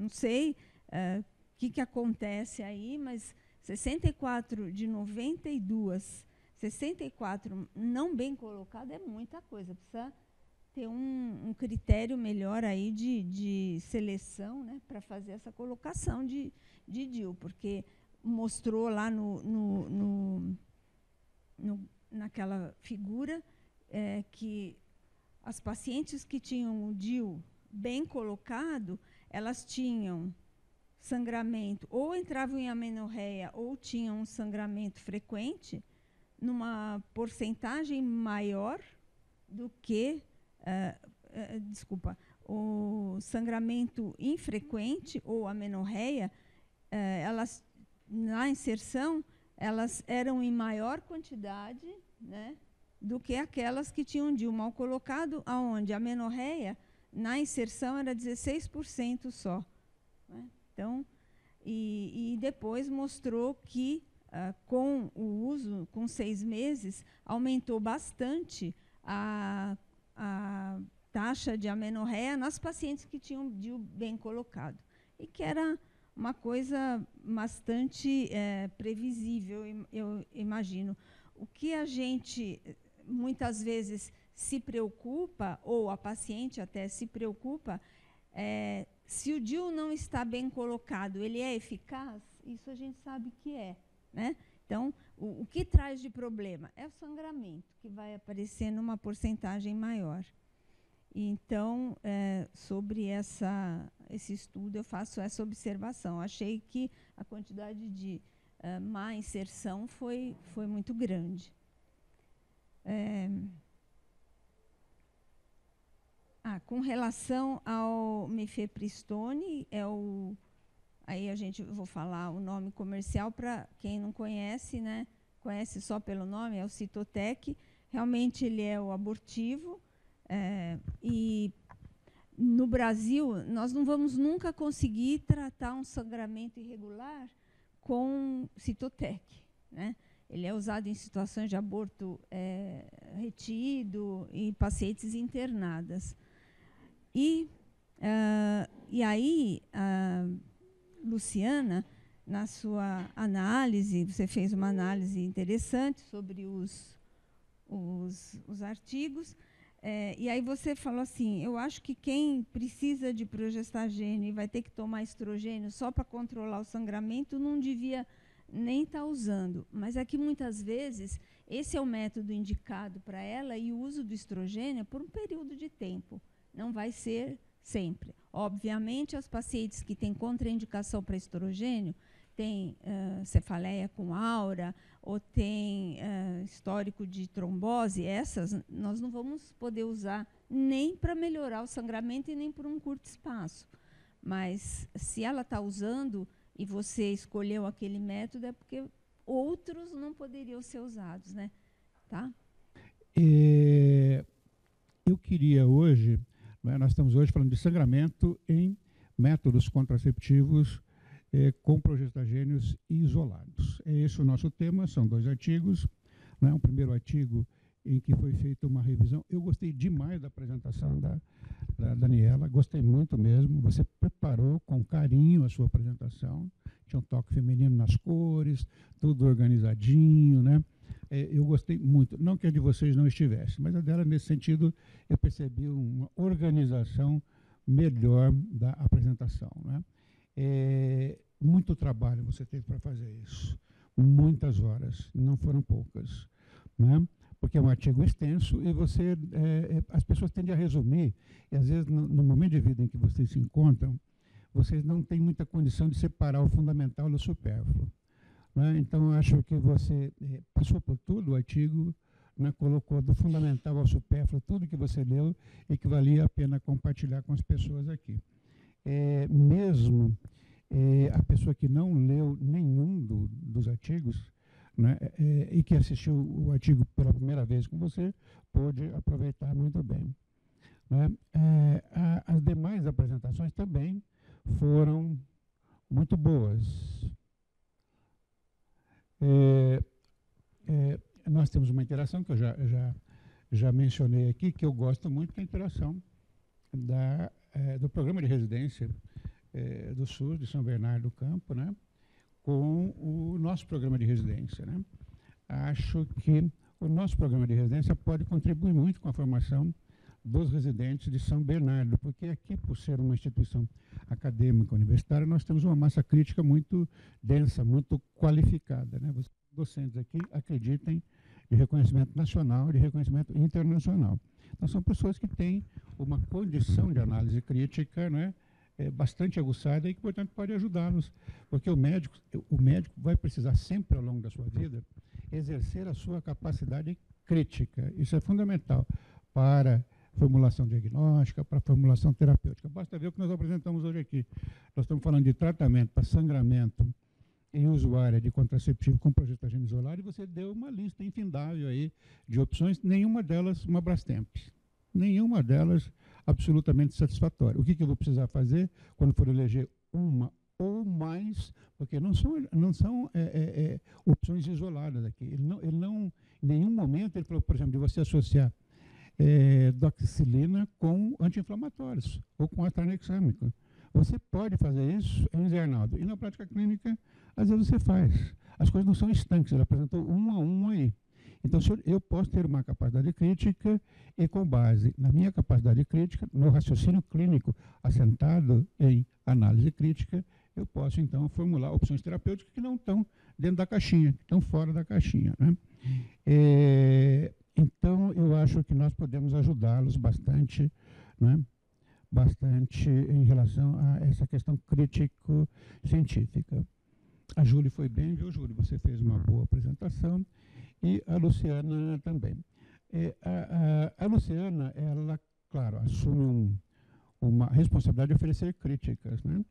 não sei o que acontece aí, mas 64 de 92, 64 não bem colocado é muita coisa. Precisa ter um critério melhor aí de seleção, né, para fazer essa colocação de DIU, porque mostrou lá naquela figura que as pacientes que tinham o DIU bem colocado, elas tinham sangramento, ou entravam em amenorreia, ou tinham um sangramento frequente, numa porcentagem maior do que, o sangramento infrequente, ou amenorreia, elas, na inserção, elas eram em maior quantidade, né, do que aquelas que tinham DIU mal colocado, aonde a amenorreia, na inserção, era 16% só. Né? Então, e depois mostrou que, com o uso, com 6 meses, aumentou bastante a taxa de amenorreia nas pacientes que tinham DIU bem colocado. E que era uma coisa bastante previsível, eu imagino. O que a gente, muitas vezes, se preocupa, ou a paciente até se preocupa, se o DIU não está bem colocado, ele é eficaz? Isso a gente sabe que é. Né? Então, o que traz de problema? É o sangramento, que vai aparecer numa porcentagem maior. Então, sobre esse estudo, eu faço essa observação. Achei que a quantidade de má inserção foi muito grande. Com relação ao mifepristone, aí vou falar o nome comercial para quem não conhece, né? Conhece só pelo nome, é o Cytotec. Realmente ele é o abortivo. E no Brasil, nós não vamos nunca conseguir tratar um sangramento irregular com Cytotec. Né? Ele é usado em situações de aborto retido e pacientes internadas. E aí, Luciana, na sua análise, você fez uma análise interessante sobre os artigos, e aí você falou assim, eu acho que quem precisa de progestagênio e vai ter que tomar estrogênio só para controlar o sangramento, não devia nem estar usando. Mas é que, muitas vezes, esse é o método indicado para ela, e o uso do estrogênio por um período de tempo. Não vai ser sempre. Obviamente, as pacientes que têm contraindicação para estrogênio, têm cefaleia com aura, ou têm histórico de trombose, essas nós não vamos poder usar nem para melhorar o sangramento e nem por um curto espaço. Mas, se ela está usando e você escolheu aquele método, é porque outros não poderiam ser usados. Né? Tá? Eu queria hoje... Nós estamos hoje falando de sangramento em métodos contraceptivos com progestagênios isolados. É esse o nosso tema, são 2 artigos. Né? Um primeiro artigo em que foi feita uma revisão. Eu gostei demais da apresentação da Daniela, gostei muito mesmo. Você preparou com carinho a sua apresentação. Tinha um toque feminino nas cores, tudo organizadinho, né? Eu gostei muito, não que a de vocês não estivesse, mas a dela, nesse sentido, eu percebi uma organização melhor da apresentação. Né? Muito trabalho você teve para fazer isso, muitas horas, não foram poucas. Né? Porque é um artigo extenso e as pessoas tendem a resumir, e às vezes, no momento de vida em que vocês se encontram, vocês não têm muita condição de separar o fundamental do supérfluo. Né? Então, eu acho que você passou por tudo o artigo, né? Colocou do fundamental ao supérfluo tudo que você leu e que valia a pena compartilhar com as pessoas aqui. Mesmo a pessoa que não leu nenhum dos artigos, né? E que assistiu o artigo pela primeira vez com você, pôde aproveitar muito bem. Né? As demais apresentações também foram muito boas. Nós temos uma interação que eu já mencionei aqui, que eu gosto muito, que é a interação do programa de residência do SUS, de São Bernardo do Campo, né, com o nosso programa de residência, né. Acho que o nosso programa de residência pode contribuir muito com a formação dos residentes de São Bernardo, porque aqui, por ser uma instituição acadêmica universitária, nós temos uma massa crítica muito densa, muito qualificada, né. Os docentes aqui acreditem de reconhecimento nacional e de reconhecimento internacional. Então, são pessoas que têm uma condição de análise crítica, né, bastante aguçada e que, portanto, pode ajudá-los, porque o médico vai precisar sempre, ao longo da sua vida, exercer a sua capacidade crítica. Isso é fundamental para formulação diagnóstica, para formulação terapêutica. Basta ver o que nós apresentamos hoje aqui. Nós estamos falando de tratamento para sangramento em usuária de contraceptivo com progestagina isolada, e você deu uma lista infindável aí de opções, nenhuma delas uma Brastemp. Nenhuma delas absolutamente satisfatória. O que eu vou precisar fazer quando for eleger uma ou mais, porque não são opções isoladas aqui. Ele não, em nenhum momento, ele falou, por exemplo, de você associar doxicilina com anti-inflamatórios ou com atarnexâmico. Você pode fazer isso em Zernaldo. E na prática clínica, às vezes você faz. As coisas não são estanques, ele apresentou um a um aí. Então, eu posso ter uma capacidade crítica e, com base na minha capacidade crítica, no raciocínio clínico assentado em análise crítica, eu posso, então, formular opções terapêuticas que não estão dentro da caixinha, que estão fora da caixinha, né? Então, eu acho que nós podemos ajudá-los bastante, né? Bastante em relação a essa questão crítico-científica. A Júlia foi bem, viu, Júlia? Você fez uma boa apresentação. E a Luciana também. A Luciana, ela, claro, assume uma responsabilidade de oferecer críticas, né?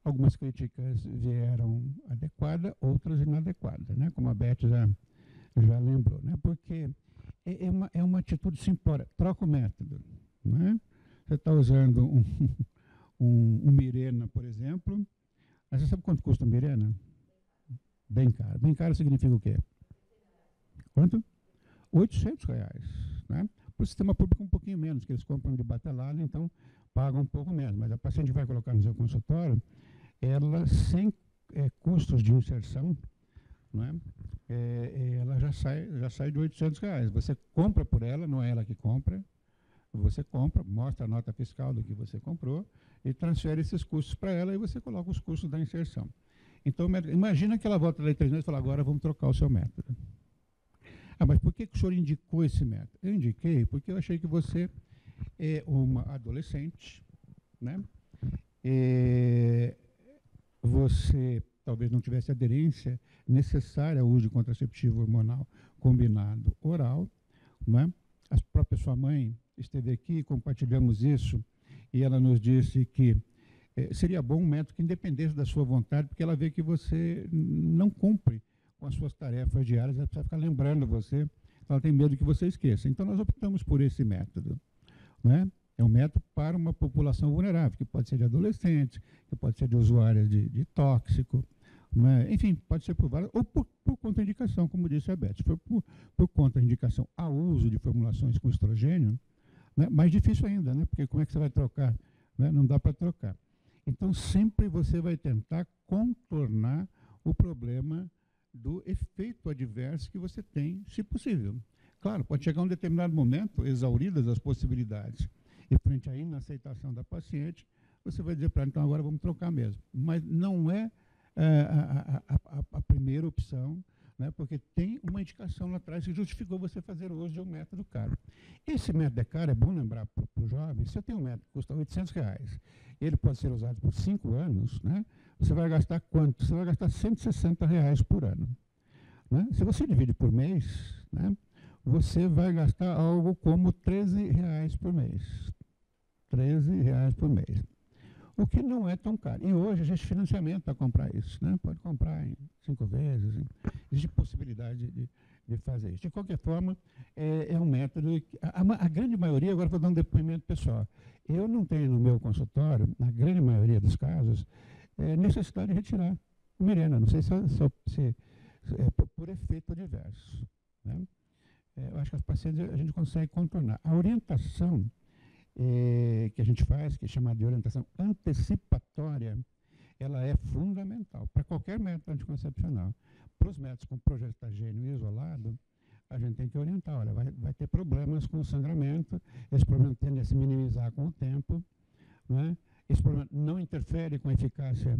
Algumas críticas vieram adequadas, outras inadequadas, né? Como a Beth já lembrou, né? Porque é uma atitude simplória. Troca o método, né? Você está usando um Mirena, por exemplo. Mas você sabe quanto custa um Mirena? Bem caro. Bem caro significa o quê? Quanto? R$800, né? Para o sistema público um pouquinho menos, que eles compram de batelada, então pagam um pouco menos. Mas a paciente vai colocar no seu consultório, ela sem custos de inserção, né? Ela já sai de R$800. Você compra por ela, não é ela que compra. Você compra, mostra a nota fiscal do que você comprou e transfere esses custos para ela e você coloca os custos da inserção. Então, imagina que ela volta daí 3 meses e fala, agora vamos trocar o seu método. Ah, mas por que o senhor indicou esse método? Eu indiquei porque eu achei que você é uma adolescente, né? Você talvez não tivesse aderência necessária ao uso de contraceptivo hormonal combinado oral, né? A própria sua mãe esteve aqui, compartilhamos isso, e ela nos disse que seria bom um método que independesse da sua vontade, porque ela vê que você não cumpre com as suas tarefas diárias, ela precisa ficar lembrando você, ela tem medo que você esqueça. Então, nós optamos por esse método, né? É um método para uma população vulnerável, que pode ser de adolescentes, que pode ser de usuários de tóxico, né? Enfim, pode ser por várias, ou por contraindicação, como disse a Beth. Se for por contraindicação ao uso de formulações com estrogênio, né? Mais difícil ainda, né? Porque como é que você vai trocar? Né? Não dá para trocar. Então, sempre você vai tentar contornar o problema do efeito adverso que você tem, se possível. Claro, pode chegar um determinado momento, exauridas as possibilidades, e frente à inaceitação da paciente, você vai dizer para ela, então agora vamos trocar mesmo. Mas não é a primeira opção, né, porque tem uma indicação lá atrás que justificou você fazer o uso de um método caro. Esse método é caro, é bom lembrar para o jovem, se eu tenho um método que custa R$800, ele pode ser usado por 5 anos, né, você vai gastar quanto? Você vai gastar R$160 por ano. Né? Se você divide por mês, né, você vai gastar algo como R$13 por mês. R$13 por mês. O que não é tão caro. E hoje existe financiamento para comprar isso, né? Pode comprar em 5 vezes. Existe possibilidade de fazer isso. De qualquer forma, é um método que a grande maioria, agora vou dar um depoimento pessoal, eu não tenho no meu consultório, na grande maioria dos casos, necessidade de retirar Mirena. Não sei se é por efeito adverso, né? Eu acho que as pacientes a gente consegue contornar. A orientação que a gente faz, que é chamada de orientação antecipatória, história, ela é fundamental para qualquer método anticoncepcional. Para os métodos com progestagênio isolado, a gente tem que orientar, olha, vai ter problemas com o sangramento, esse problema tende a se minimizar com o tempo, né? Esse problema não interfere com a eficácia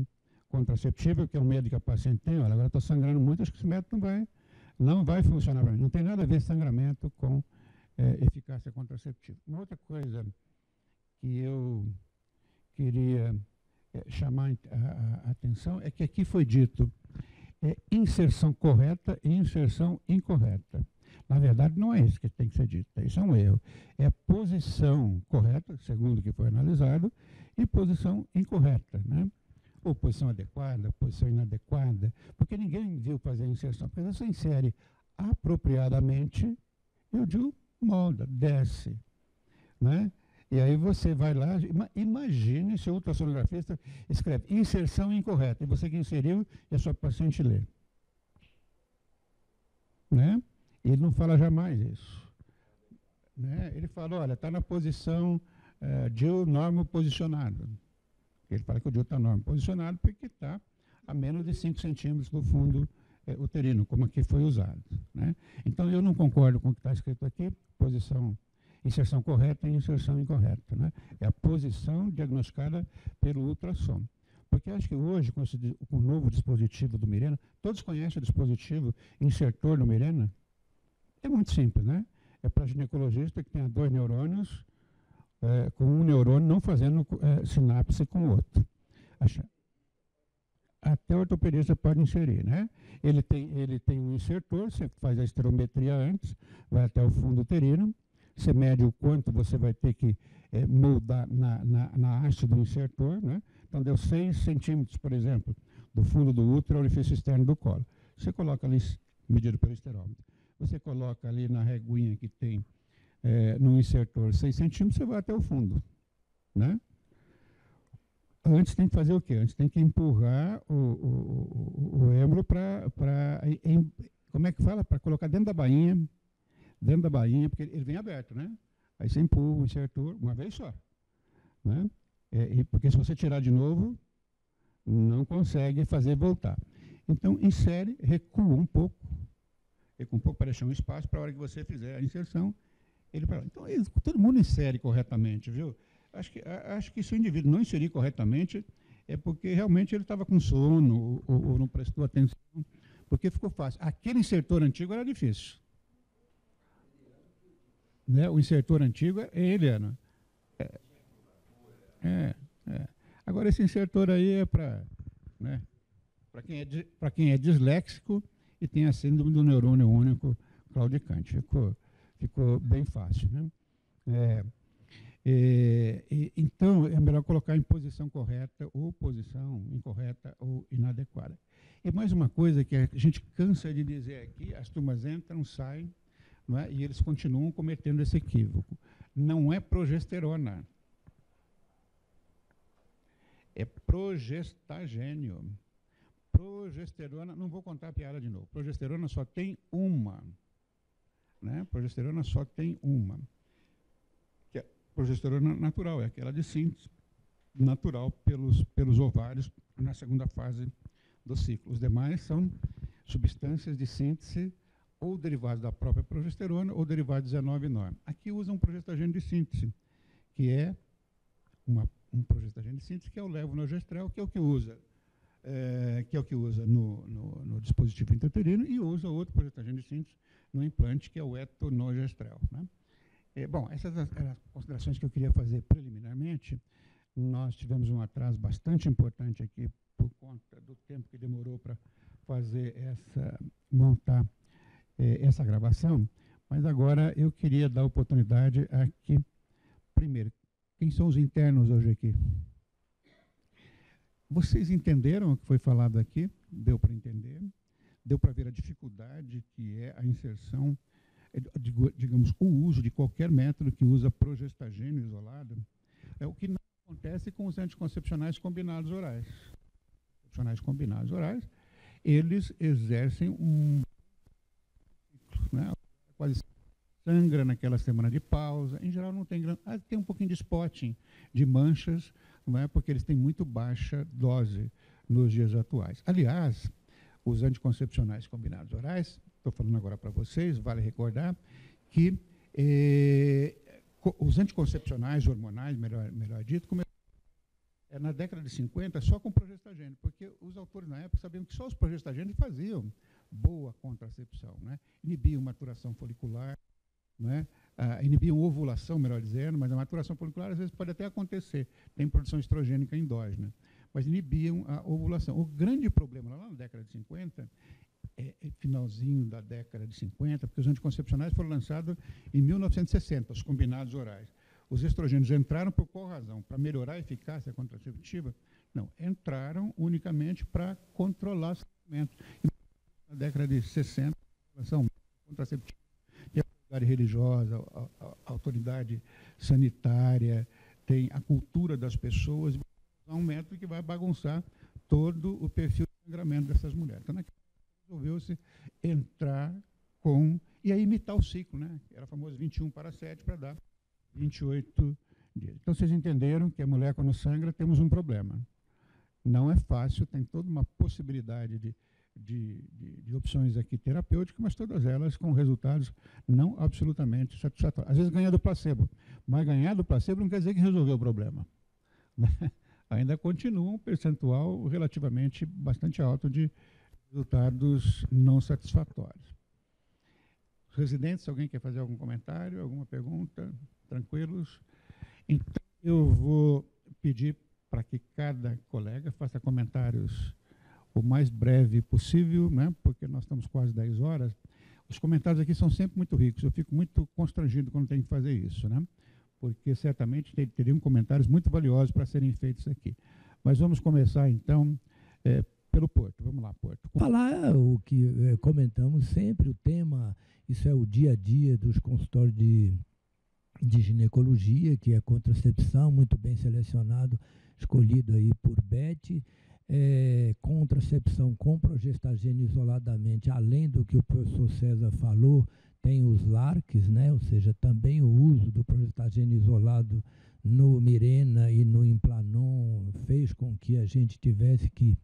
contraceptiva, que é o medo que a paciente tem, olha, agora estou sangrando muito, acho que esse método não vai funcionar para mim. Não tem nada a ver sangramento com eficácia contraceptiva. Uma outra coisa que eu queria chamar a atenção é que aqui foi dito inserção correta e inserção incorreta. Na verdade, não é isso que tem que ser dito, isso é um erro. É posição correta, segundo o que foi analisado, e posição incorreta, né? Ou posição adequada, posição inadequada, porque ninguém viu fazer a inserção. Porque você insere apropriadamente, e o DIU molda, desce, né? E aí você vai lá, imagine se o ultrassonografista escreve inserção incorreta, e você que inseriu e a sua paciente lê. Né? Ele não fala jamais isso. Né? Ele fala, olha, está na posição DIU normo posicionado. Ele fala que o DIU está normo posicionado porque está a menos de 5 centímetros do fundo uterino, como aqui foi usado. Né? Então, eu não concordo com o que está escrito aqui, inserção correta e inserção incorreta. Né? É a posição diagnosticada pelo ultrassom. Porque acho que hoje, com o novo dispositivo do Mirena, todos conhecem o dispositivo insertor do Mirena? É muito simples, né? É para ginecologista que tenha 2 neurônios, com um neurônio não fazendo sinapse com o outro. Até o ortopedista pode inserir, né? Ele tem um insertor, você faz a esterometria antes, vai até o fundo uterino, você mede o quanto você vai ter que moldar na haste do insertor, né? Então, deu 6 centímetros, por exemplo, do fundo do útero ao orifício externo do colo. Você coloca ali, medido pelo esterômetro, você coloca ali na reguinha que tem no insertor 6 centímetros, você vai até o fundo, né? Antes tem que fazer o quê? Antes tem que empurrar o êmbolo para, como é que fala? Para colocar dentro da bainha, porque ele vem aberto, né? Aí você empurra o insertor uma vez só, né? Porque se você tirar de novo, não consegue fazer voltar. Então, insere, recua um pouco para deixar um espaço para a hora que você fizer a inserção, ele para lá. Então, todo mundo insere corretamente, viu? Acho que se o indivíduo não inserir corretamente, é porque realmente ele estava com sono ou não prestou atenção, porque ficou fácil. Aquele insertor antigo era difícil. Né? O insertor antigo é Eliana. Agora, esse insertor aí é para, né, para quem é disléxico e tem a síndrome do neurônio único claudicante. Ficou bem fácil. Né? Então, é melhor colocar em posição correta ou posição incorreta ou inadequada. E mais uma coisa que a gente cansa de dizer aqui, as turmas entram, saem, não é? E eles continuam cometendo esse equívoco. Não é progesterona. É progestagênio. Progesterona, não vou contar a piada de novo. Progesterona só tem uma. Né? Progesterona só tem uma. Que é progesterona natural, é aquela de síntese natural pelos ovários na segunda fase do ciclo. Os demais são substâncias de síntese ou derivados da própria progesterona ou derivados de 19-norm. Aqui usam um progestagênio de síntese, que é um progestagênio de síntese, que é o levonorgestrel, que é o que usa no dispositivo intrauterino, e usa outro progestagênio de síntese no implante, que é o etonogestrel. Né? Bom, essas eram as considerações que eu queria fazer preliminarmente. Nós tivemos um atraso bastante importante aqui, por conta do tempo que demorou para montar essa gravação, mas agora eu queria dar oportunidade aqui, primeiro, quem são os internos hoje aqui? Vocês entenderam o que foi falado aqui? Deu para entender? Deu para ver a dificuldade que é a inserção, digamos, o uso de qualquer método que usa progestagênio isolado? É o que não acontece com os anticoncepcionais combinados orais. Anticoncepcionais combinados orais, eles exercem né, quase sangra naquela semana de pausa. Em geral, não tem tem um pouquinho de spotting, de manchas, não é? Porque eles têm muito baixa dose nos dias atuais. Aliás, os anticoncepcionais combinados orais, estou falando agora para vocês, vale recordar que os anticoncepcionais hormonais, melhor dito, começaram na década de 50 só com progestagênio, porque os autores na época sabiam que só os progestagênios faziam boa contracepção, né? Inibiam maturação folicular, né? Inibiam ovulação, melhor dizendo, mas a maturação folicular às vezes pode até acontecer, tem produção estrogênica endógena, mas inibiam a ovulação. O grande problema lá na década de 50, finalzinho da década de 50, porque os anticoncepcionais foram lançados em 1960, os combinados orais. Os estrogênios entraram por qual razão? Para melhorar a eficácia contraceptiva? Não, entraram unicamente para controlar o sangramento. Na década de 60, a relação contraceptiva, tem a autoridade religiosa, a autoridade sanitária, tem a cultura das pessoas, é um método que vai bagunçar todo o perfil de sangramento dessas mulheres. Então, resolveu-se entrar com... E aí imitar o ciclo, né? Era famoso 21/7 para dar 28 dias. Então, vocês entenderam que a mulher, quando sangra, temos um problema. Não é fácil, tem toda uma possibilidade de opções aqui terapêuticas, mas todas elas com resultados não absolutamente satisfatórios. Às vezes ganha do placebo, mas ganhar do placebo não quer dizer que resolveu o problema. Ainda continua um percentual relativamente bastante alto de resultados não satisfatórios. Os residentes, alguém quer fazer algum comentário, alguma pergunta? Tranquilos? Então, eu vou pedir para que cada colega faça comentários o mais breve possível, né, porque nós estamos quase 10 horas. Os comentários aqui são sempre muito ricos, eu fico muito constrangido quando tenho que fazer isso, né, porque certamente teriam comentários muito valiosos para serem feitos aqui. Mas vamos começar, então, pelo Porto. Vamos lá, Porto. Falar o que comentamos sempre, o tema, isso é o dia a dia dos consultórios de ginecologia, que é contracepção, muito bem selecionado, escolhido aí por Beth, contracepção com progestagênio isoladamente, além do que o professor César falou, tem os LARCs, né? Ou seja, também o uso do progestagênio isolado no Mirena e no Implanon fez com que a gente tivesse que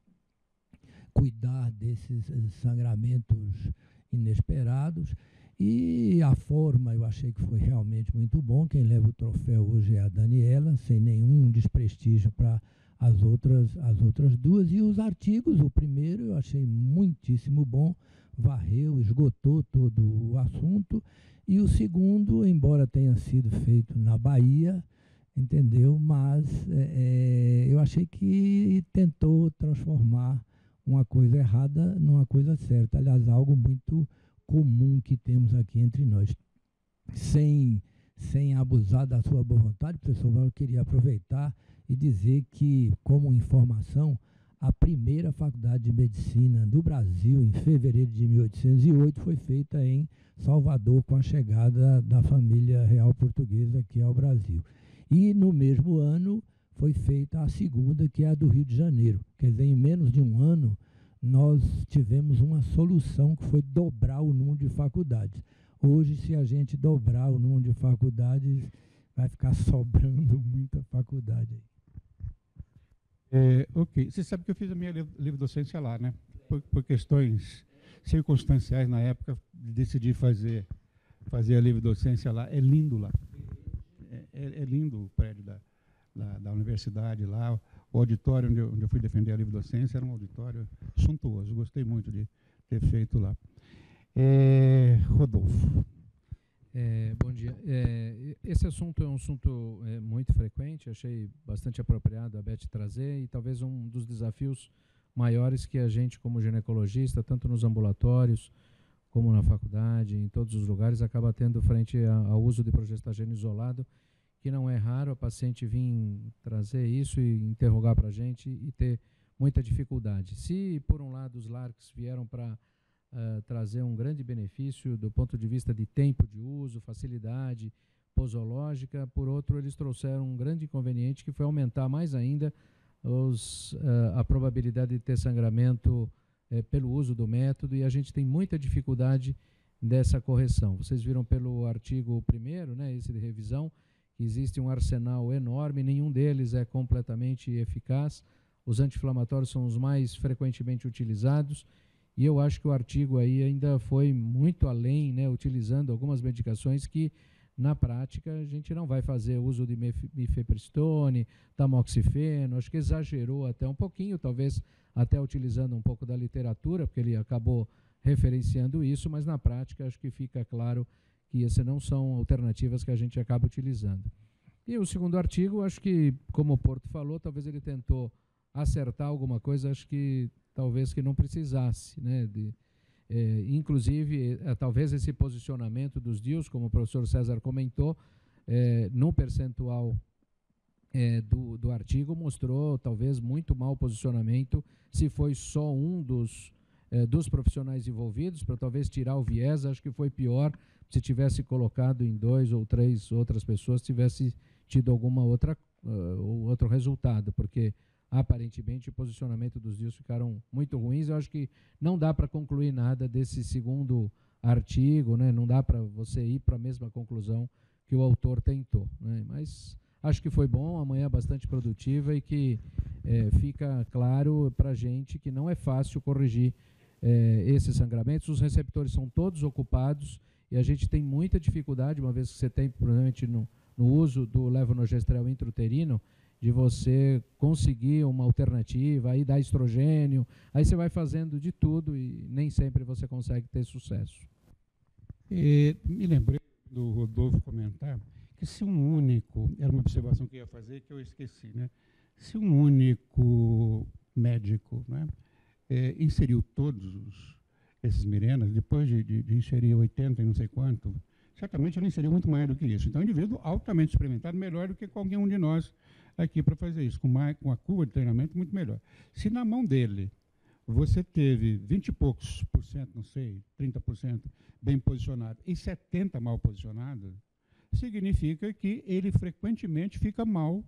cuidar desses sangramentos inesperados. E a forma eu achei que foi realmente muito bom. Quem leva o troféu hoje é a Daniela, sem nenhum desprestígio para as outras duas. E os artigos, o primeiro eu achei muitíssimo bom, varreu, esgotou todo o assunto. E o segundo, embora tenha sido feito na Bahia, entendeu? Mas eu achei que tentou transformar uma coisa errada numa coisa certa. Aliás, algo muito comum que temos aqui entre nós. Sem abusar da sua boa vontade, professor, eu queria aproveitar e dizer que, como informação, a primeira faculdade de medicina do Brasil, em fevereiro de 1808, foi feita em Salvador, com a chegada da família real portuguesa aqui ao Brasil. E, no mesmo ano, foi feita a segunda, que é a do Rio de Janeiro. Quer dizer, em menos de um ano, nós tivemos uma solução que foi dobrar o número de faculdades. Hoje, se a gente dobrar o número de faculdades, vai ficar sobrando muita faculdade. Ok. Você sabe que eu fiz a minha livre-docência lá, né? Por questões circunstanciais, na época, decidi fazer a livre-docência lá. É lindo lá. É lindo o prédio da universidade lá. O auditório onde eu fui defender a livre-docência era um auditório suntuoso. Gostei muito de ter feito lá. Rodolfo. Bom dia. Esse assunto é um assunto muito frequente, achei bastante apropriado a Beth trazer, e talvez um dos desafios maiores que a gente, como ginecologista, tanto nos ambulatórios, como na faculdade, em todos os lugares, acaba tendo frente ao uso de progestagênio isolado, que não é raro a paciente vir trazer isso e interrogar para a gente e ter muita dificuldade. Se, por um lado, os LARCs vieram para trazer um grande benefício do ponto de vista de tempo de uso, facilidade posológica, por outro, eles trouxeram um grande inconveniente, que foi aumentar mais ainda a probabilidade de ter sangramento pelo uso do método, e a gente tem muita dificuldade dessa correção. Vocês viram pelo artigo 1º, né, esse de revisão, que existe um arsenal enorme, nenhum deles é completamente eficaz. Os anti-inflamatórios são os mais frequentemente utilizados, e eu acho que o artigo aí ainda foi muito além, né, utilizando algumas medicações que, na prática, a gente não vai fazer uso de mifepristone, tamoxifeno, acho que exagerou até um pouquinho, talvez até utilizando um pouco da literatura, porque ele acabou referenciando isso, mas na prática acho que fica claro que essas não são alternativas que a gente acaba utilizando. E o segundo artigo, acho que, como o Porto falou, talvez ele tentou acertar alguma coisa, acho que talvez que não precisasse, né, inclusive, talvez esse posicionamento dos DIUs, como o professor César comentou, no percentual do artigo, mostrou talvez muito mau posicionamento, se foi só um dos profissionais envolvidos, para talvez tirar o viés, acho que foi pior se tivesse colocado em 2 ou 3 outras pessoas, tivesse tido alguma outro resultado, porque aparentemente o posicionamento dos DIUs ficaram muito ruins. Eu acho que não dá para concluir nada desse segundo artigo, né? Não dá para você ir para a mesma conclusão que o autor tentou, né? Mas acho que foi bom, amanhã bastante produtiva, e que fica claro para a gente que não é fácil corrigir esses sangramentos. Os receptores são todos ocupados e a gente tem muita dificuldade, uma vez que você tem, provavelmente, no uso do levonorgestrel intrauterino, de você conseguir uma alternativa, aí dá estrogênio, aí você vai fazendo de tudo e nem sempre você consegue ter sucesso. Me lembrei do Rodolfo comentar que se um único, era uma observação que eu ia fazer que eu esqueci, né? Se um único médico, né, inseriu todos esses Mirenas, depois de inserir 80 e não sei quanto, certamente ele inseriu muito mais do que isso. Então, é um indivíduo altamente experimentado, melhor do que qualquer um de nós aqui para fazer isso, com a curva de treinamento muito melhor. Se na mão dele você teve 20 e poucos por cento, não sei, 30% bem posicionado e 70% mal posicionado, significa que ele frequentemente fica mal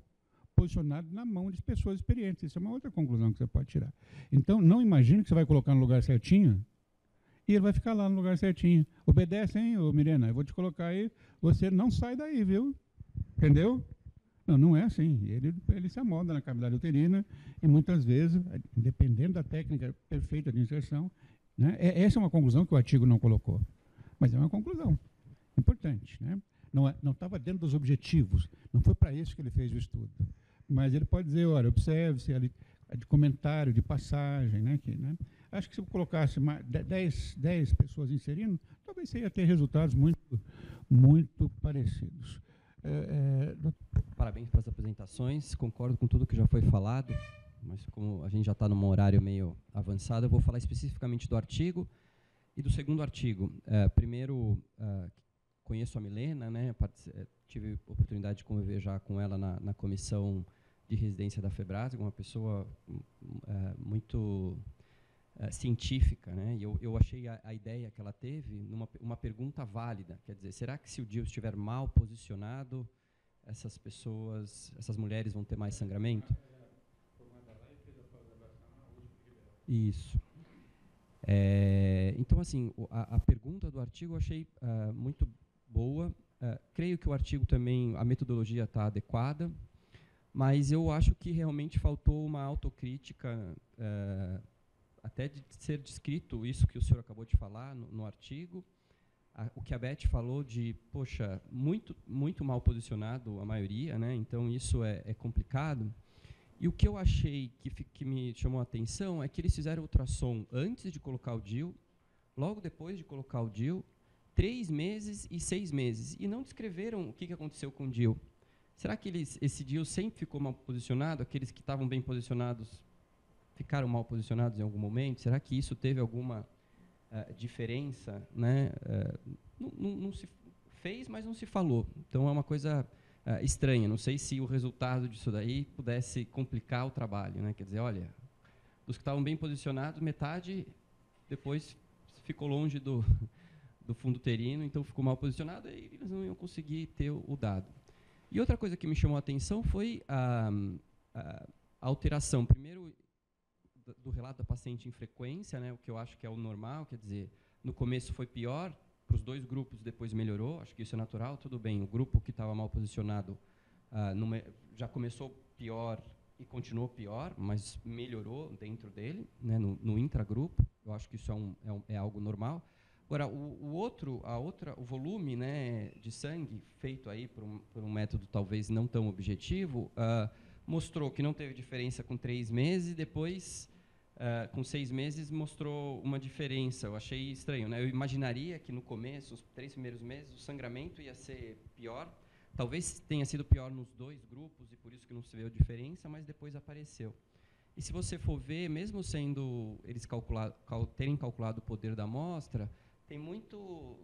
posicionado na mão de pessoas experientes. Isso é uma outra conclusão que você pode tirar. Então, não imagine que você vai colocar no lugar certinho e ele vai ficar lá no lugar certinho. Obedece, hein, ô Mirena? Eu vou te colocar aí, você não sai daí, viu? Entendeu? Não, não é assim. Ele se amolda na cavidade uterina e muitas vezes, dependendo da técnica perfeita de inserção, né, essa é uma conclusão que o artigo não colocou. Mas é uma conclusão importante, né? Não estava dentro dos objetivos, não foi para isso que ele fez o estudo. Mas ele pode dizer, olha, observe-se ali de comentário, de passagem, né, né? Acho que se eu colocasse 10 pessoas inserindo, talvez você ia ter resultados muito parecidos. Parabéns pelas apresentações, concordo com tudo que já foi falado, mas como a gente já está num horário meio avançado, eu vou falar especificamente do artigo e do segundo artigo. Primeiro, conheço a Milena, né, tive a oportunidade de conviver já com ela na comissão de residência da FEBRASG, uma pessoa muito científica, né, e eu achei a ideia que ela teve uma pergunta válida, quer dizer, será que se o DIU estiver mal posicionado, essas mulheres vão ter mais sangramento? Isso. Então, assim, a pergunta do artigo eu achei muito boa. Creio que o artigo também, a metodologia está adequada, mas eu acho que realmente faltou uma autocrítica, até de ser descrito isso que o senhor acabou de falar no artigo, o que a Beth falou de, poxa, muito mal posicionado a maioria, né? Então isso é complicado. E o que eu achei que me chamou a atenção é que eles fizeram ultrassom antes de colocar o DIU, logo depois de colocar o DIU, 3 meses e 6 meses, e não descreveram o que aconteceu com o DIU. Será que esse DIU sempre ficou mal posicionado? Aqueles que estavam bem posicionados ficaram mal posicionados em algum momento? Será que isso teve alguma diferença, né? Não se fez, mas não se falou. Então, é uma coisa estranha. Não sei se o resultado disso daí pudesse complicar o trabalho, né? Quer dizer, olha, os que estavam bem posicionados, metade depois ficou longe do fundo uterino, então ficou mal posicionado e eles não iam conseguir ter o dado. E outra coisa que me chamou a atenção foi a alteração, primeiro, do relato da paciente em frequência, né, o que eu acho que é o normal, quer dizer, no começo foi pior para os 2 grupos depois melhorou, acho que isso é natural, tudo bem. O grupo que estava mal posicionado já começou pior e continuou pior, mas melhorou dentro dele, né, no intragrupo. Eu acho que isso é algo normal. Agora, o volume, né, de sangue feito aí por um método talvez não tão objetivo, mostrou que não teve diferença com 3 meses, e depois, com 6 meses, mostrou uma diferença. Eu achei estranho, né? Eu imaginaria que no começo, os 3 primeiros meses, o sangramento ia ser pior. Talvez tenha sido pior nos 2 grupos, e por isso que não se viu diferença, mas depois apareceu. E se você for ver, mesmo sendo eles terem calculado o poder da amostra, tem muito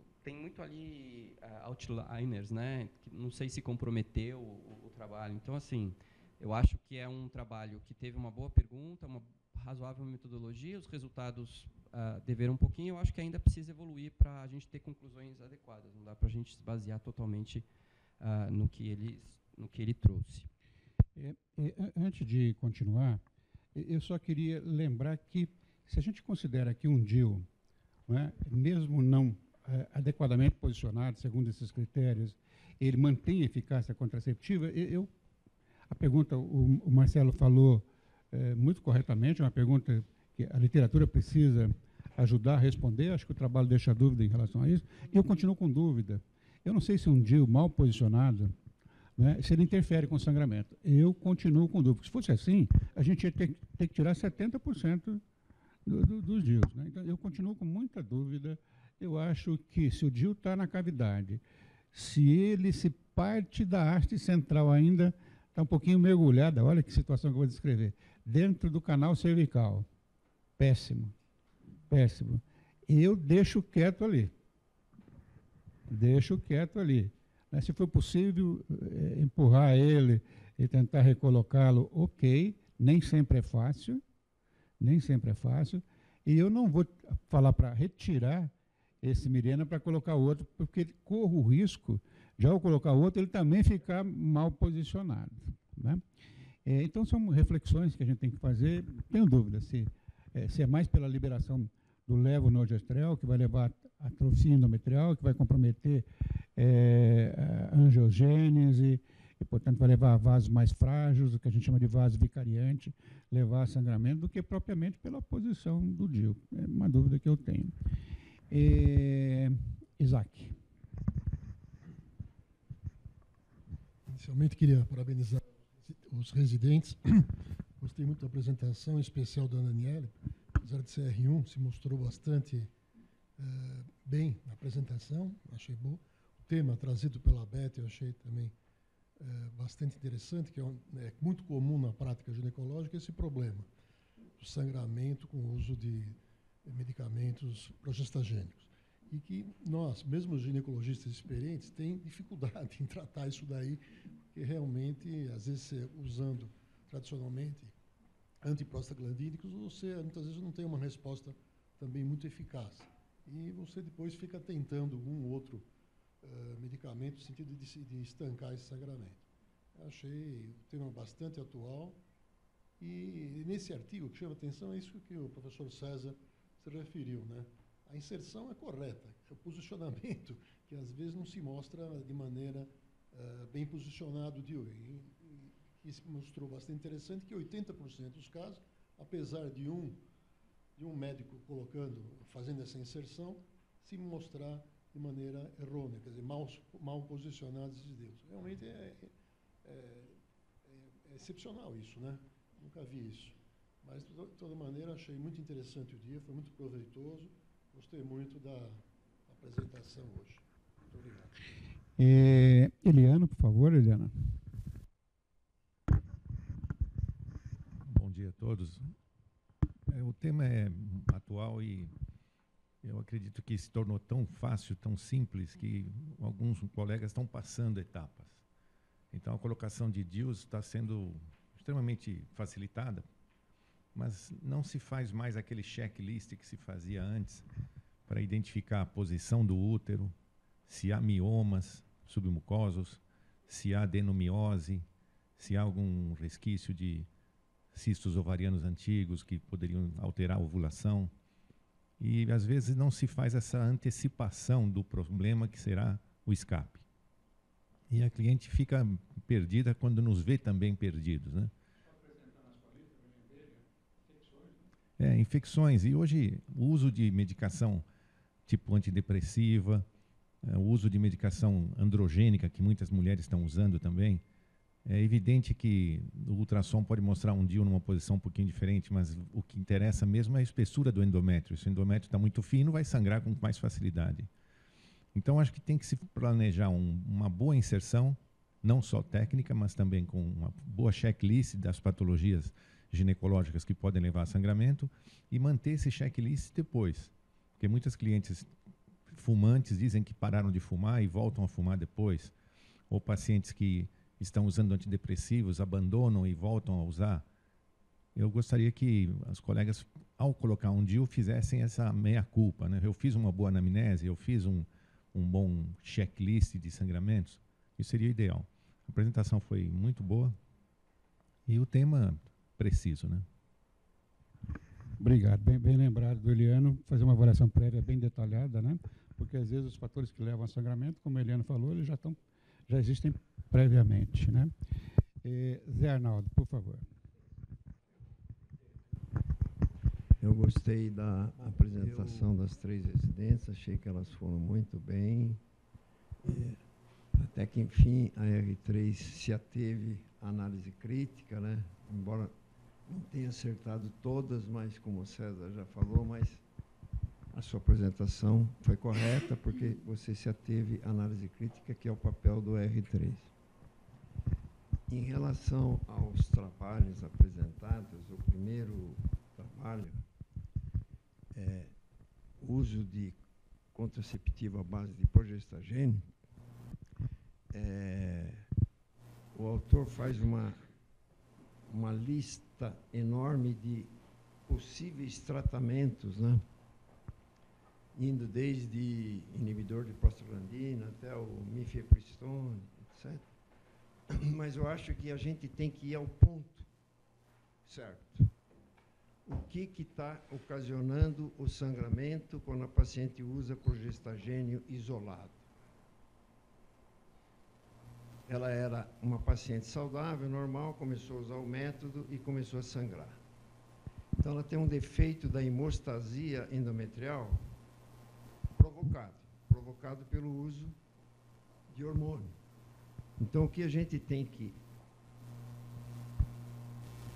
ali outliners, né? Que não sei se comprometeu o trabalho. Então, assim, eu acho que é um trabalho que teve uma boa pergunta, uma razoável metodologia, os resultados deveram um pouquinho. Eu acho que ainda precisa evoluir para a gente ter conclusões adequadas. Não dá para a gente se basear totalmente no que ele trouxe. Antes de continuar, eu só queria lembrar que, se a gente considera que um DIU, né, mesmo não adequadamente posicionado, segundo esses critérios, ele mantém eficácia contraceptiva, a pergunta, o Marcelo falou muito corretamente, é uma pergunta que a literatura precisa ajudar a responder, acho que o trabalho deixa dúvida em relação a isso. Eu continuo com dúvida. Eu não sei se um DIU mal posicionado, né, se ele interfere com o sangramento. Eu continuo com dúvida. Se fosse assim, a gente ia ter que tirar 70% dos DIUs. Né? Então, eu continuo com muita dúvida. Eu acho que se o DIU está na cavidade, se parte da haste central ainda está um pouquinho mergulhada, olha que situação que eu vou descrever, dentro do canal cervical, péssimo, péssimo. Eu deixo quieto ali. Deixo quieto ali. Mas, se for possível empurrar ele e tentar recolocá-lo, ok, nem sempre é fácil, e eu não vou falar para retirar esse Mirena para colocar outro, porque corro o risco de, ao colocar outro, ele também ficar mal posicionado. Né? Então, são reflexões que a gente tem que fazer. Tenho dúvida se é mais pela liberação do levonorgestrel, que vai levar a atrofia endometrial, que vai comprometer a angiogênese, e, portanto, vai levar a vasos mais frágeis, o que a gente chama de vaso vicariante, levar a sangramento, do que propriamente pela posição do DIU. É uma dúvida que eu tenho. Isaac. Inicialmente, queria parabenizar os residentes. Gostei muito da apresentação, em especial da Daniela. Apesar de ser R1, se mostrou bastante bem na apresentação, achei bom. O tema trazido pela Beth eu achei também bastante interessante, que é muito comum na prática ginecológica esse problema do sangramento com o uso de medicamentos progestagênicos. E que nós, mesmo os ginecologistas experientes, tem dificuldade em tratar isso daí, porque realmente, às vezes, usando tradicionalmente antiprostaglandínicos, você muitas vezes não tem uma resposta também muito eficaz. E você depois fica tentando um ou outro medicamento no sentido de estancar esse sangramento. Eu achei o tema bastante atual. E nesse artigo, o que chama atenção é isso que o professor César se referiu, né? A inserção é correta, é o posicionamento que às vezes não se mostra de maneira bem posicionado de hoje. E se mostrou bastante interessante que 80% dos casos, apesar de um médico fazendo essa inserção, se mostrar de maneira errônea, quer dizer, mal posicionados esses dedos. Realmente é excepcional isso, né? Nunca vi isso. Mas, de toda maneira, achei muito interessante o dia, foi muito proveitoso. Gostei muito da apresentação hoje. Muito obrigado. Eliana, por favor, Eliana. Bom dia a todos. O tema é atual e eu acredito que se tornou tão fácil, tão simples, que alguns colegas estão passando etapas. Então, a colocação de DIUs está sendo extremamente facilitada, mas não se faz mais aquele checklist que se fazia antes para identificar a posição do útero, se há miomas submucosos, se há adenomiose, se há algum resquício de cistos ovarianos antigos que poderiam alterar a ovulação. E, às vezes, não se faz essa antecipação do problema que será o escape. E a cliente fica perdida quando nos vê também perdidos, né? Infecções. E hoje, o uso de medicação tipo antidepressiva, o uso de medicação androgênica, que muitas mulheres estão usando também, é evidente que o ultrassom pode mostrar um DIU numa posição um pouquinho diferente, mas o que interessa mesmo é a espessura do endométrio. Se o endométrio está muito fino, vai sangrar com mais facilidade. Então, acho que tem que se planejar uma boa inserção, não só técnica, mas também com uma boa checklist das patologias ginecológicas que podem levar a sangramento e manter esse checklist depois. Porque muitas clientes fumantes dizem que pararam de fumar e voltam a fumar depois. Ou pacientes que estão usando antidepressivos, abandonam e voltam a usar. Eu gostaria que as colegas, ao colocar um DIU, fizessem essa meia-culpa, né? Eu fiz uma boa anamnese, eu fiz um bom checklist de sangramentos, isso seria ideal. A apresentação foi muito boa e o tema preciso, né? Obrigado. Bem lembrado do Eliano, fazer uma avaliação prévia bem detalhada, né? Porque às vezes os fatores que levam a sangramento, como o Eliano falou, eles já existem previamente, né? Zé Arnaldo, por favor. Eu gostei da apresentação das 3 residentes, achei que elas foram muito bem. Até que, enfim, a R3 se ateve à análise crítica, né? Embora não tenha acertado todas, mas como o César já falou, mas a sua apresentação foi correta, porque você se ateve à análise crítica, que é o papel do R3. Em relação aos trabalhos apresentados, o primeiro trabalho é o uso de contraceptivo à base de progestagênio. O autor faz uma lista enorme de possíveis tratamentos, né? Indo desde inibidor de prostaglandina até o mifepristone, etc. Mas eu acho que a gente tem que ir ao ponto certo. O que está ocasionando o sangramento quando a paciente usa progestagênio isolado? Ela era uma paciente saudável, normal, começou a usar o método e começou a sangrar. Então, ela tem um defeito da hemostasia endometrial provocado pelo uso de hormônio. Então, o que a gente tem que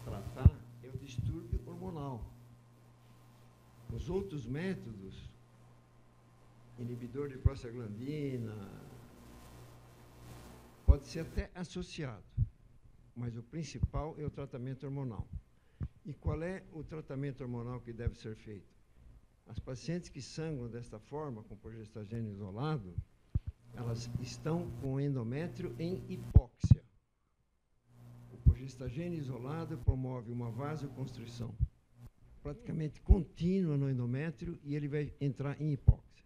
tratar é o distúrbio hormonal. Os outros métodos, inibidor de prostaglandina, pode ser até associado, mas o principal é o tratamento hormonal. E qual é o tratamento hormonal que deve ser feito? As pacientes que sangram desta forma, com progestagênio isolado, elas estão com o endométrio em hipóxia. O progestagênio isolado promove uma vasoconstrição praticamente contínua no endométrio e ele vai entrar em hipóxia.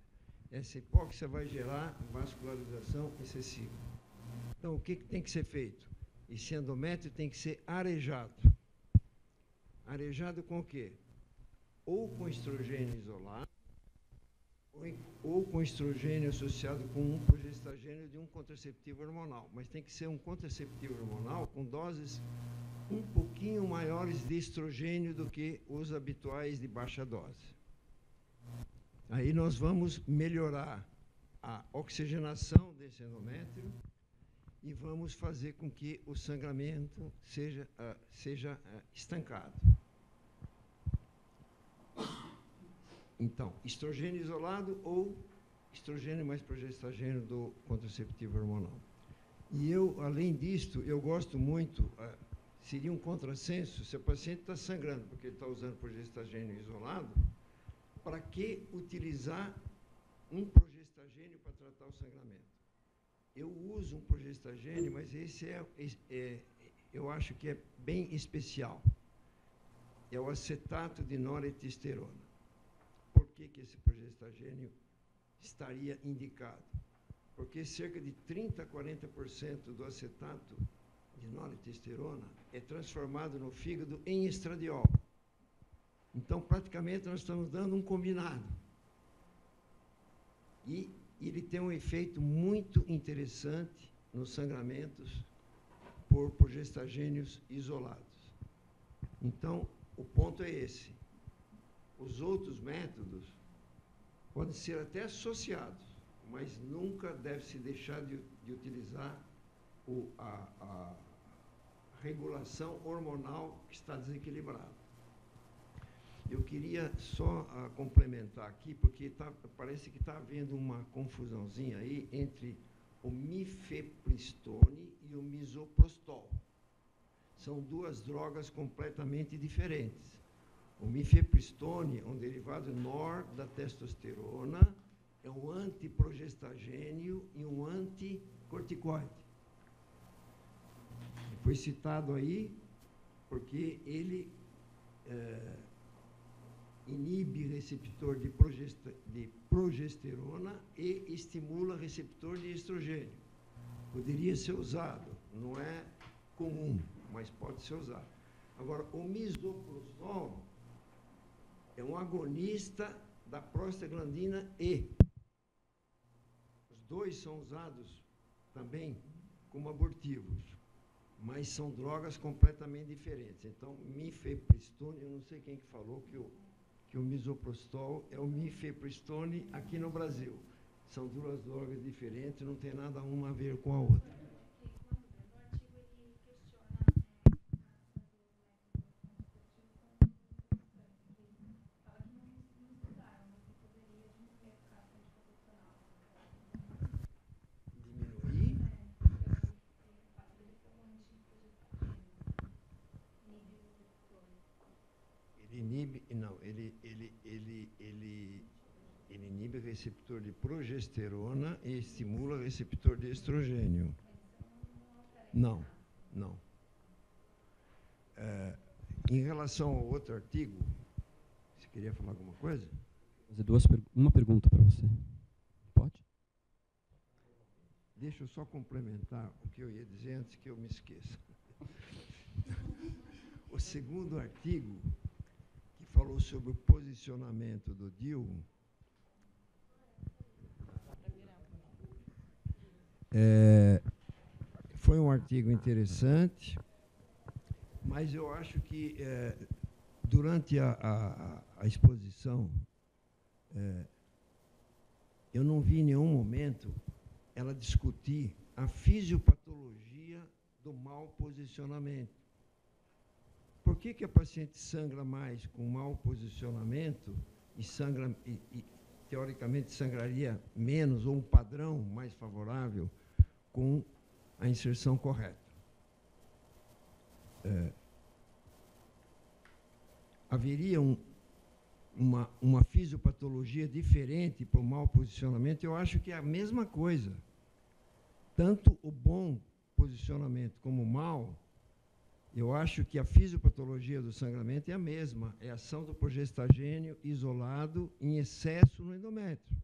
Essa hipóxia vai gerar vascularização excessiva. Então, o que tem que ser feito? Esse endométrio tem que ser arejado. Arejado com o quê? Ou com estrogênio isolado, ou com estrogênio associado com um progestagênio de um contraceptivo hormonal. Mas tem que ser um contraceptivo hormonal com doses um pouquinho maiores de estrogênio do que os habituais de baixa dose. Aí nós vamos melhorar a oxigenação desse endométrio e vamos fazer com que o sangramento seja estancado. Então, estrogênio isolado ou estrogênio mais progestagênio do contraceptivo hormonal. E eu, além disto, eu gosto muito, seria um contrassenso, se o paciente está sangrando porque ele está usando progestagênio isolado, para que utilizar um progestagênio para tratar o sangramento? Eu uso um progestagênio, mas esse eu acho que é bem especial. É o acetato de noretesterona. Por que esse progestagênio estaria indicado? Porque cerca de 30% a 40% do acetato de noretesterona é transformado no fígado em estradiol. Então, praticamente, nós estamos dando um combinado. E ele tem um efeito muito interessante nos sangramentos por progestagênios isolados. Então, o ponto é esse. Os outros métodos podem ser até associados, mas nunca deve se deixar de utilizar a regulação hormonal que está desequilibrada. Eu queria só complementar aqui, porque parece que está havendo uma confusãozinha aí entre o mifepristone e o misoprostol. São duas drogas completamente diferentes. O mifepristone é um derivado nor da testosterona, é um antiprogestagênio e um anticorticoide. Foi citado aí porque ele inibe receptor de progesterona e estimula receptor de estrogênio. Poderia ser usado, não é comum, mas pode ser usado. Agora, o misoprostol é um agonista da prostaglandina E. Os dois são usados também como abortivos, mas são drogas completamente diferentes. Então, mifepristone, eu não sei quem que falou que o misoprostol é o mifepristone aqui no Brasil. São duas drogas diferentes, não tem nada uma a ver com a outra. Ele inibe o receptor de progesterona e estimula o receptor de estrogênio. Não. Em relação ao outro artigo, você queria falar alguma coisa? Vou fazer uma pergunta para você. Pode? Deixa eu só complementar o que eu ia dizer antes que eu me esqueça. O segundo artigo, que falou sobre o posicionamento do DIU, foi um artigo interessante, mas eu acho que durante a exposição eu não vi em nenhum momento ela discutir a fisiopatologia do mau posicionamento. Por que a paciente sangra mais com mau posicionamento e teoricamente sangraria menos, ou um padrão mais favorável, com a inserção correta? Haveria uma fisiopatologia diferente para o mau posicionamento? Eu acho que é a mesma coisa. Tanto o bom posicionamento como o mau, eu acho que a fisiopatologia do sangramento é a mesma, é a ação do progestagênio isolado em excesso no endométrio.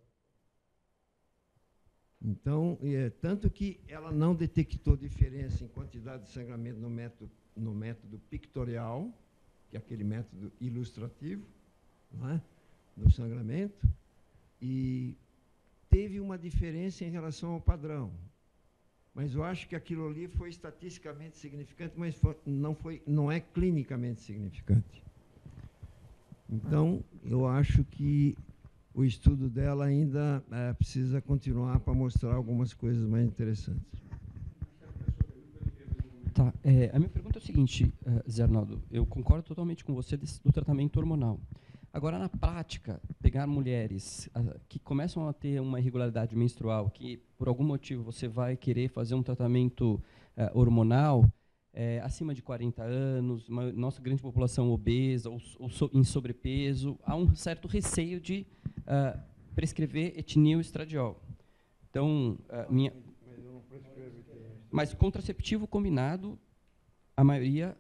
Então, tanto que ela não detectou diferença em quantidade de sangramento no método pictorial, que é aquele método ilustrativo, não é? Do sangramento, e teve uma diferença em relação ao padrão. Mas eu acho que aquilo ali foi estatisticamente significante, mas não é clinicamente significante. Então, eu acho que o estudo dela ainda precisa continuar para mostrar algumas coisas mais interessantes. Tá, a minha pergunta é o seguinte, Zé Arnaldo, eu concordo totalmente com você do tratamento hormonal. Agora, na prática, pegar mulheres que começam a ter uma irregularidade menstrual, que por algum motivo você vai querer fazer um tratamento hormonal, acima de 40 anos, nossa grande população obesa ou em sobrepeso, há um certo receio de prescrever etinil e estradiol. Então, mas contraceptivo combinado, a maioria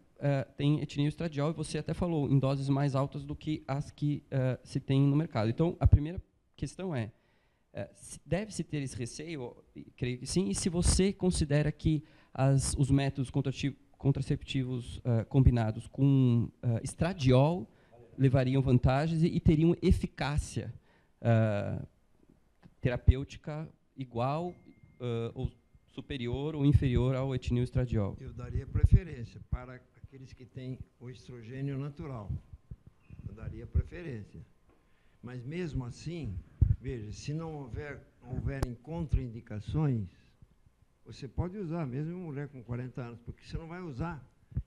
tem etinil e estradiol, e você até falou em doses mais altas do que as que se tem no mercado. Então, a primeira questão deve-se ter esse receio? Creio que sim. E se você considera que os métodos contraceptivos combinados com estradiol levariam vantagens e teriam eficácia terapêutica igual ou superior ou inferior ao etinil estradiol? Eu daria preferência para aqueles que têm o estrogênio natural. Eu daria preferência. Mas, mesmo assim, veja, se não houverem contraindicações, você pode usar, mesmo uma mulher com 40 anos, porque você não vai usar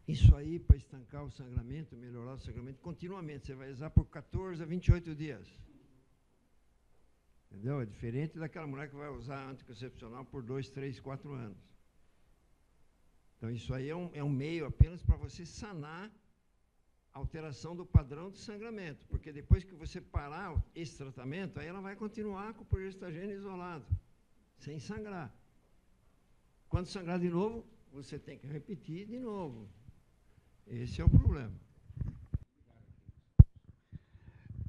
isso aí para estancar o sangramento, melhorar o sangramento continuamente. Você vai usar por 14 a 28 dias. Entendeu? É diferente daquela mulher que vai usar anticoncepcional por 2, 3, 4 anos. Então, isso aí é um meio apenas para você sanar a alteração do padrão de sangramento, porque depois que você parar esse tratamento, aí ela vai continuar com o progestagênio isolado, sem sangrar. Quando sangrar de novo, você tem que repetir de novo. Esse é o problema.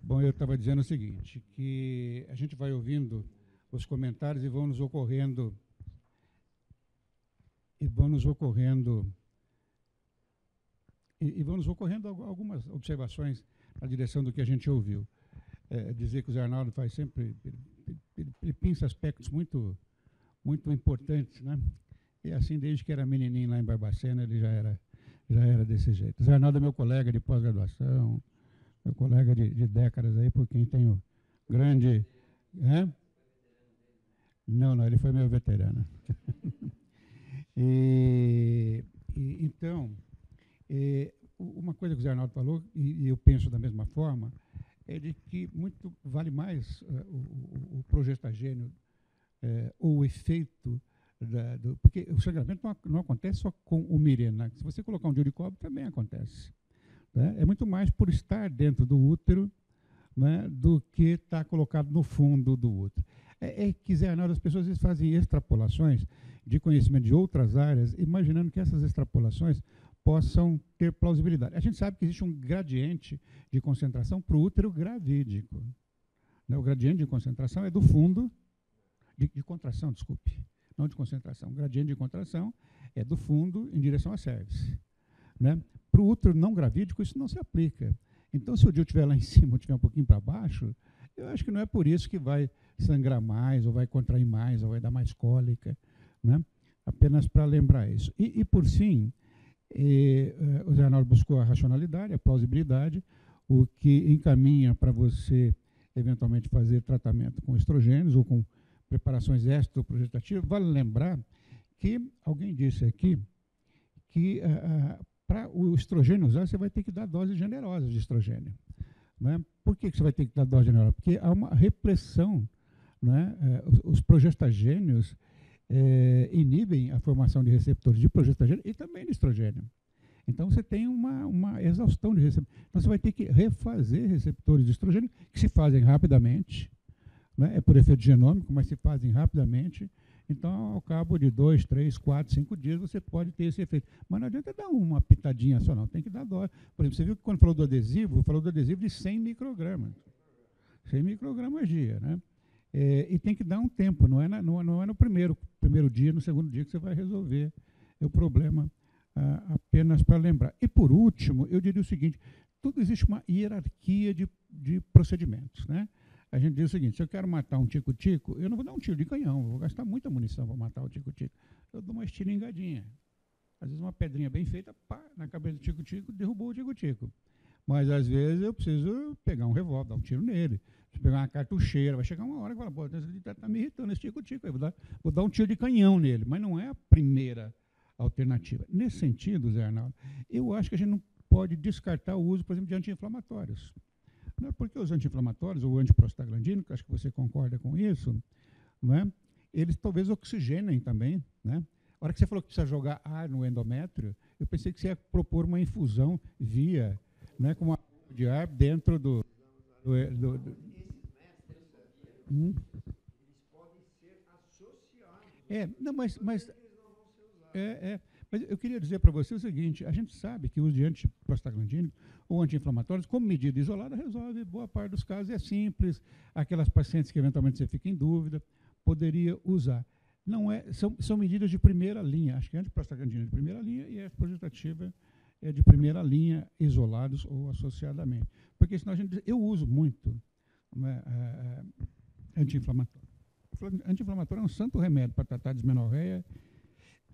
Bom, eu estava dizendo o seguinte, que a gente vai ouvindo os comentários e vão nos ocorrendo algumas observações na direção do que a gente ouviu. Dizer que o Zé Arnaldo faz sempre, ele pinça aspectos muito importantes, né? E assim, desde que era menininho lá em Barbacena, ele já era desse jeito. O Zé Arnaldo é meu colega de pós-graduação, meu colega de décadas aí, por quem tenho grande... Não, ele foi meu veterano. Então, uma coisa que o Zé Arnaldo falou, e eu penso da mesma forma, é de que muito vale mais o progestagênio ou o efeito, porque o sangramento não acontece só com o Mirena. Se você colocar um DIU de cobre, também acontece. Né? É muito mais por estar dentro do útero, né, do que estar colocado no fundo do útero. Que, Zé Arnaldo, as pessoas às vezes fazem extrapolações de conhecimento de outras áreas, imaginando que essas extrapolações possam ter plausibilidade. A gente sabe que existe um gradiente de concentração para o útero gravídico. Né? O gradiente de concentração é do fundo, de contração, desculpe, não de concentração. O gradiente de contração é do fundo em direção à cervix. Né? Para o útero não gravídico, isso não se aplica. Então, se o DIU estiver lá em cima ou estiver um pouquinho para baixo, eu acho que não é por isso que vai sangrar mais, ou vai contrair mais, ou vai dar mais cólica. Né? Apenas para lembrar isso. E por fim, o Zé Arnaldo buscou a racionalidade, a plausibilidade, o que encaminha para você, eventualmente, fazer tratamento com estrogênios ou com preparações extraprogestativas. Vale lembrar que, alguém disse aqui, que para o estrogênio usar, você vai ter que dar doses generosas de estrogênio. Né? Por que você vai ter que dar dose generosa? Porque há uma repressão. Né? Os progestagênios inibem a formação de receptores de progestagênio e também de estrogênio. Então, você tem uma exaustão de receptores. Então, você vai ter que refazer receptores de estrogênio, que se fazem rapidamente, né? É por efeito genômico, mas se fazem rapidamente. Então, ao cabo de 2, 3, 4, 5 dias, você pode ter esse efeito. Mas não adianta dar uma pitadinha só, não. Tem que dar dose. Por exemplo, você viu que quando falou do adesivo de 100 microgramas. 100 microgramas dia, né? E tem que dar um tempo, não é no primeiro dia, no segundo dia que você vai resolver o problema, apenas para lembrar. E, por último, eu diria o seguinte, tudo existe uma hierarquia de procedimentos. Né? A gente diz o seguinte, se eu quero matar um tico-tico, eu não vou dar um tiro de canhão, eu vou gastar muita munição para matar o tico-tico. Eu dou uma estilingadinha. Às vezes uma pedrinha bem feita, pá, na cabeça do tico-tico, derrubou o tico-tico. Mas, às vezes, eu preciso pegar um revólver, dar um tiro nele. Se pegar uma cartucheira, vai chegar uma hora que fala, pô, está me irritando esse tico-tico, vou dar um tiro de canhão nele. Mas não é a primeira alternativa. Nesse sentido, Zé Arnaldo, eu acho que a gente não pode descartar o uso, por exemplo, de anti-inflamatórios. Não é porque os anti-inflamatórios, ou antiprostaglandínicos, acho que você concorda com isso, não é? Eles talvez oxigenem também. Né? A hora que você falou que precisa jogar ar no endométrio, eu pensei que você ia propor uma infusão via, né, com uma de ar dentro do Eles podem ser associados. Não, mas eu queria dizer para você o seguinte, a gente sabe que o uso de antiprostaglandínicos ou anti-inflamatórios, como medida isolada, resolve boa parte dos casos, é simples, aquelas pacientes que eventualmente você fica em dúvida, poderia usar. Não são medidas de primeira linha, acho que a antiprostaglandínica de primeira linha e a progestativa de primeira linha, isolados ou associadamente. Porque senão eu uso muito, né, anti-inflamatório. Anti-inflamatório é um santo remédio para tratar dismenorreia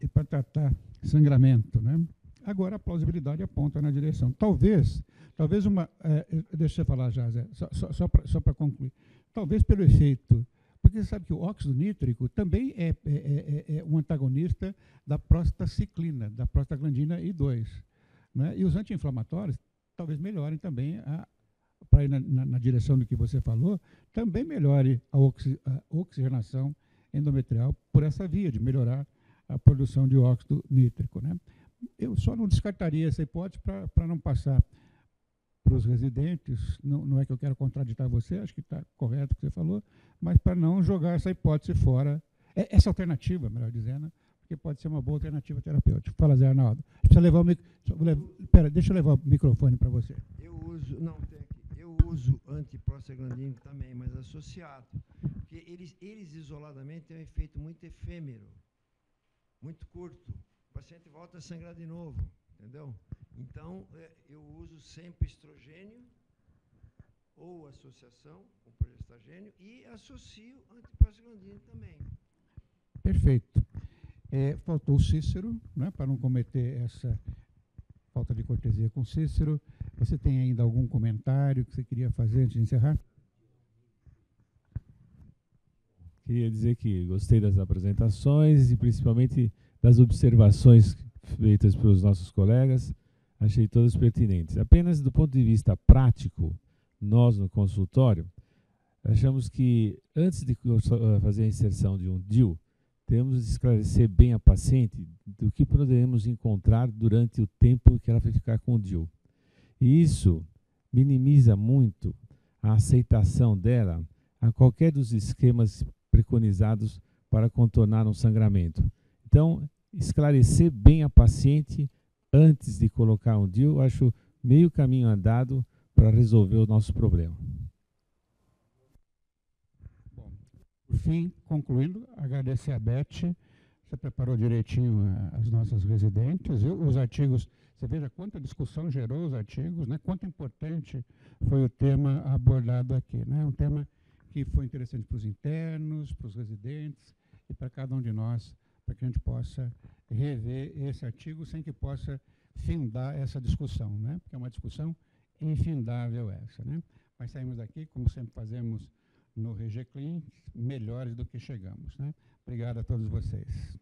e para tratar sangramento, né? Agora, a plausibilidade aponta na direção. Talvez uma... deixa eu falar já, Zé, só para concluir. Talvez pelo efeito... Porque você sabe que o óxido nítrico também é um antagonista da prostaciclina, da prostaglandina I2. Né? E os anti-inflamatórios talvez melhorem também, para ir na direção do que você falou, também melhore a oxigenação endometrial por essa via, de melhorar a produção de óxido nítrico. Né? Eu só não descartaria essa hipótese para não passar para os residentes, não é que eu quero contraditar você, acho que está correto o que você falou, mas para não jogar essa hipótese fora, essa alternativa, melhor dizendo, porque pode ser uma boa alternativa terapêutica. Fala, Zé Arnaldo. Precisa levar deixa eu levar o microfone para você. Eu uso antiprostaglandínico também, mas associado, porque eles isoladamente têm um efeito muito efêmero, muito curto. O paciente volta a sangrar de novo, entendeu? Então, eu uso sempre estrogênio ou associação com progestagênio e associo antiprostaglandínico também. Perfeito. Faltou o Cícero, né, para não cometer essa falta de cortesia com o Cícero. Você tem ainda algum comentário que você queria fazer antes de encerrar? Queria dizer que gostei das apresentações e principalmente das observações feitas pelos nossos colegas. Achei todas pertinentes. Apenas do ponto de vista prático, nós no consultório, achamos que antes de fazer a inserção de um DIU, temos de esclarecer bem a paciente do que poderemos encontrar durante o tempo que ela vai ficar com o DIU. E isso minimiza muito a aceitação dela a qualquer dos esquemas preconizados para contornar um sangramento. Então, esclarecer bem a paciente antes de colocar um DIU, acho meio caminho andado para resolver o nosso problema. Bom, por fim, concluindo, agradecer a Beth. Você preparou direitinho as nossas residentes. Os artigos, você veja quanta discussão gerou os artigos, né? Quanto importante foi o tema abordado aqui. Né? Um tema que foi interessante para os internos, para os residentes e para cada um de nós, para que a gente possa rever esse artigo sem que possa findar essa discussão, né? Porque é uma discussão infindável essa, né? Mas saímos daqui, como sempre fazemos no RG Clean, melhores do que chegamos, né? Obrigado a todos vocês.